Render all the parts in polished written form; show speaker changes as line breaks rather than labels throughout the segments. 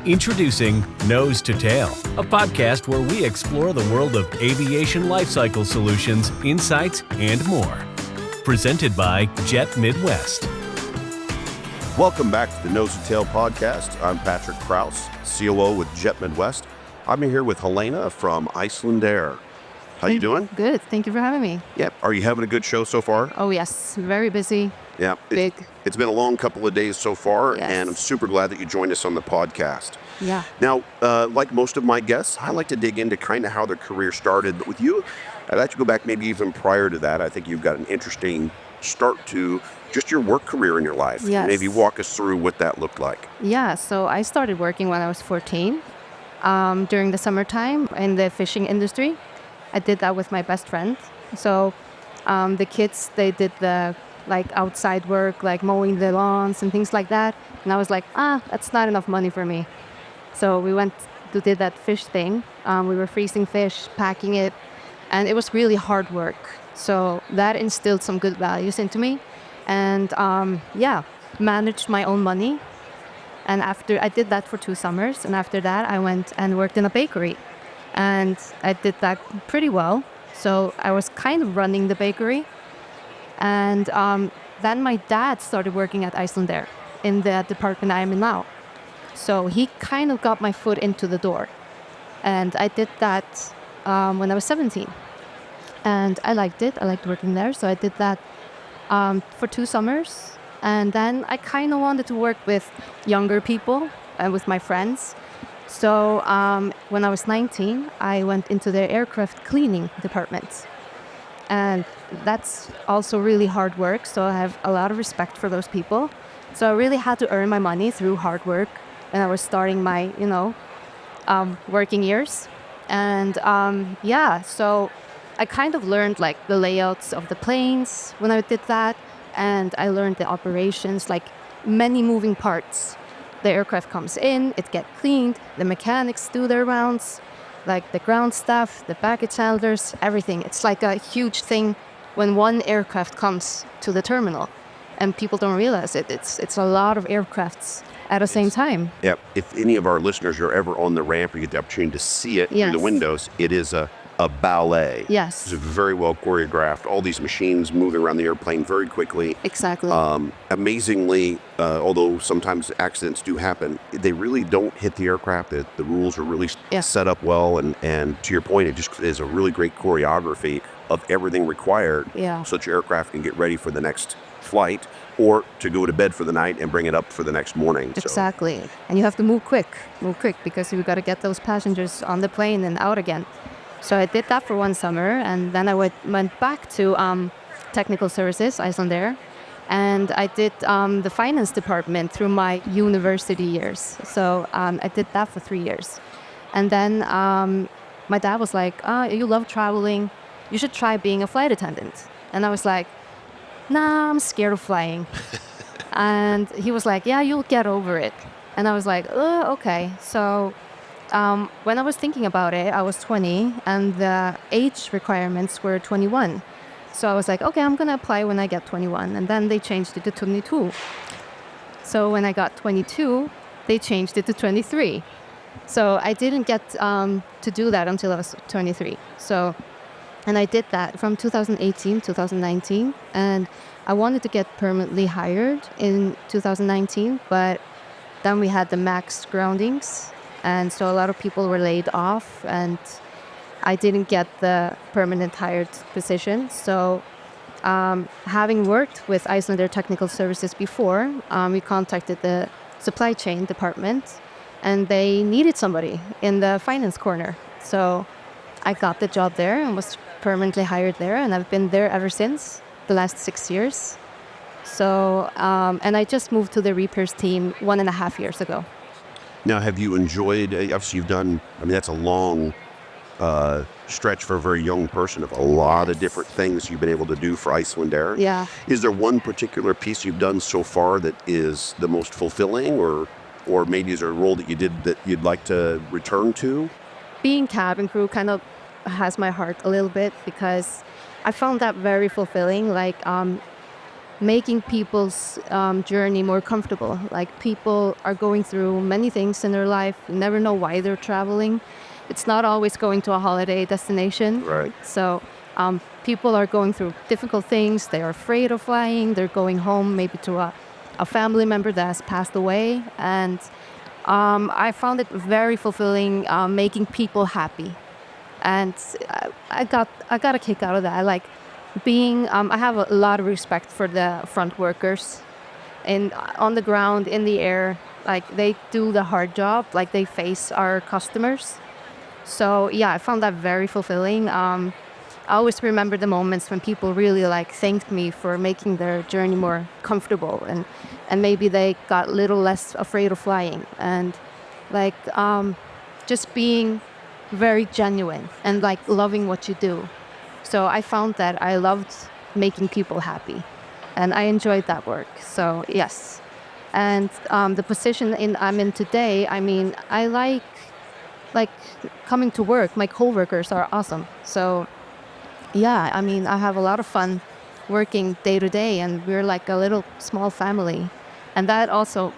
Introducing Nose to Tail, a podcast where we explore the world of aviation lifecycle solutions, insights, and more. Presented by Jet Midwest.
Welcome back to the Nose to Tail podcast. I'm Patrick Kraus, COO with Jet Midwest. I'm here with Helena from Iceland Air. How you doing?
Good. Thank you for having me.
Yep. Are you having a good show so far?
Oh, yes. Very busy.
Yeah.
Big.
It's been a long couple of days so far,
Yes.
and I'm super glad that you joined us on the podcast.
Yeah.
Now, like most of my guests, I like to dig into kind of how their career started. But with you, I'd like to go back maybe even prior to that. I think you've got an interesting start to just your work career in your life.
Yes.
Maybe walk us through what that looked like.
Yeah. So I started working when I was 14 during the summertime in the fishing industry. I did that with my best friend. So the kids, they did the outside work, like mowing the lawns and things like that. And I was like, that's not enough money for me. So we went to did that fish thing. We were freezing fish, packing it, and it was really hard work. So that instilled some good values into me. And managed my own money. And after I did that for 2 summers, and after that I went and worked in a bakery. And I did that pretty well. So I was kind of running the bakery. And then my dad started working at Icelandair in the department I am in now. So he kind of got my foot into the door. And I did that when I was 17. And I liked it. I liked working there. So I did that for 2 summers. And then I kind of wanted to work with younger people and with my friends. So when I was 19, I went into the aircraft cleaning department. And that's also really hard work. So I have a lot of respect for those people. So I really had to earn my money through hard work when I was starting my, working years. And so I kind of learned the layouts of the planes when I did that. And I learned the operations, many moving parts. The aircraft comes in, it gets cleaned, the mechanics do their rounds, the ground staff, the baggage handlers, everything. It's like a huge thing when one aircraft comes to the terminal, and people don't realize it. It's a lot of aircrafts at the same time.
Yeah. If any of our listeners are ever on the ramp or you get the opportunity to see it through the windows, it is a ballet.
Yes.
It's very well choreographed. All these machines moving around the airplane very quickly.
Exactly.
Amazingly, although sometimes accidents do happen, they really don't hit the aircraft. The rules are really set up well. And to your point, it just is a really great choreography of everything required so that your aircraft can get ready for the next flight or to go to bed for the night and bring it up for the next morning.
Exactly. So. And you have to move quick because you've got to get those passengers on the plane and out again. So I did that for 1 summer, and then I went back to technical services, Icelandair, and I did the finance department through my university years. So I did that for 3 years. And then my dad was like, you love traveling, you should try being a flight attendant. And I was like, nah, I'm scared of flying. And he was like, yeah, you'll get over it. And I was like, okay. So when I was thinking about it, I was 20 and the age requirements were 21. So I was like, okay, I'm going to apply when I get 21. And then they changed it to 22. So when I got 22, they changed it to 23. So I didn't get to do that until I was 23. And I did that from 2018, 2019. And I wanted to get permanently hired in 2019, but then we had the MAX groundings. And so a lot of people were laid off, and I didn't get the permanent hired position. So having worked with Icelandair Technical Services before, we contacted the supply chain department, and they needed somebody in the finance corner. So I got the job there and was permanently hired there, and I've been there ever since, the last 6 years. So, and I just moved to the repairs team 1.5 years ago.
Now, have you enjoyed, obviously you've done, that's a long stretch for a very young person of a lot of different things you've been able to do for Icelandair.
Yeah.
Is there one particular piece you've done so far that is the most fulfilling, or maybe is there a role that you did that you'd like to return to?
Being cabin crew kind of has my heart a little bit because I found that very fulfilling. making people's journey more comfortable. Like, people are going through many things in their life. You never know why they're traveling. It's not always going to a holiday destination.
Right.
So people are going through difficult things. They're afraid of flying. They're going home maybe to a family member that has passed away. And I found it very fulfilling, making people happy. And I got a kick out of that. I like being, I have a lot of respect for the front workers and on the ground, in the air. Like, they do the hard job, like they face our customers. So yeah, I found that very fulfilling. I always remember the moments when people really like thanked me for making their journey more comfortable, and maybe they got a little less afraid of flying, and like just being very genuine and like loving what you do. So I found that I loved making people happy, and I enjoyed that work. So yes, and the position I'm in today, I mean, I like coming to work. My coworkers are awesome. So yeah, I mean, I have a lot of fun working day to day, and we're like a little small family, and that also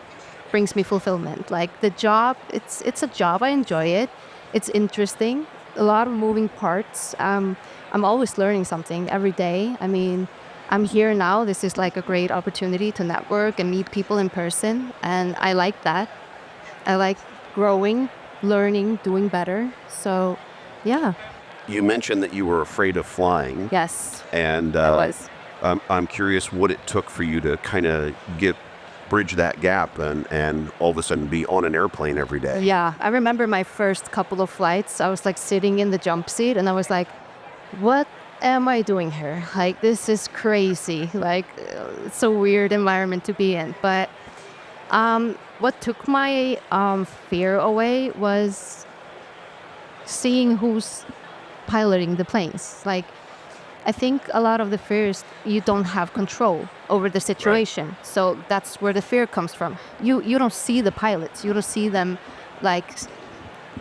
brings me fulfillment. Like, the job, it's a job. I enjoy it. It's interesting. A lot of moving parts. I'm always learning something every day. I mean, I'm here now. This is like a great opportunity to network and meet people in person, and I like that. I like growing, learning, doing better. So yeah.
You mentioned that you were afraid of flying.
Yes.
And
I was.
I'm curious what it took for you to kind of bridge that gap and all of a sudden be on an airplane every day.
Yeah, I remember my first couple of flights. I was like sitting in the jump seat, and I was like, what am I doing here? Like, this is crazy. Like, it's a weird environment to be in. But what took my fear away was seeing who's piloting the planes. Like, I think a lot of the fear is you don't have control over the situation. Right. So that's where the fear comes from. You don't see the pilots. You don't see them like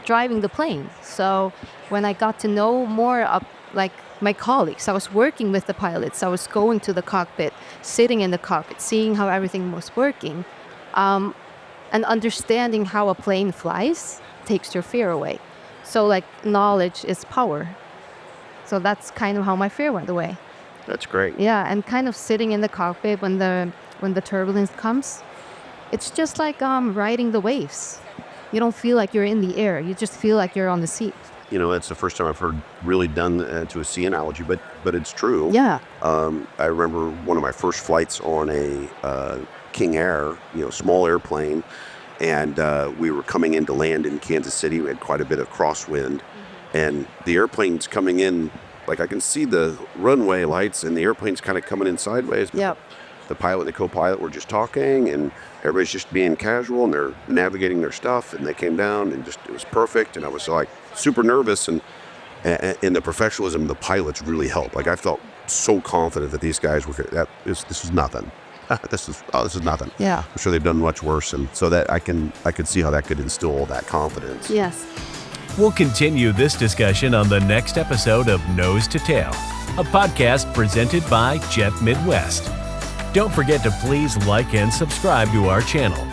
driving the plane. So when I got to know more of like my colleagues, I was working with the pilots. I was going to the cockpit, sitting in the cockpit, seeing how everything was working, and understanding how a plane flies takes your fear away. So like, knowledge is power. So that's kind of how my fear went away.
That's great.
Yeah, and kind of sitting in the cockpit when the turbulence comes, it's just like riding the waves. You don't feel like you're in the air. You just feel like you're on the seat.
You know, that's the first time I've heard really done to a sea analogy, but it's true.
Yeah.
I remember one of my first flights on a King Air, small airplane, and we were coming in to land in Kansas City. We had quite a bit of crosswind. And the airplane's coming in, like I can see the runway lights, and the airplane's kind of coming in sideways.
Yep.
The pilot and the co-pilot were just talking, and everybody's just being casual, and they're navigating their stuff, and they came down, and just it was perfect. And I was like super nervous, and in the professionalism, the pilots really helped. Like, I felt so confident that these guys were, this is nothing. This is nothing.
Yeah.
I'm sure they've done much worse, and so that I could see how that could instill all that confidence.
Yes.
We'll continue this discussion on the next episode of Nose to Tail, a podcast presented by Jet Midwest. Don't forget to please like and subscribe to our channel.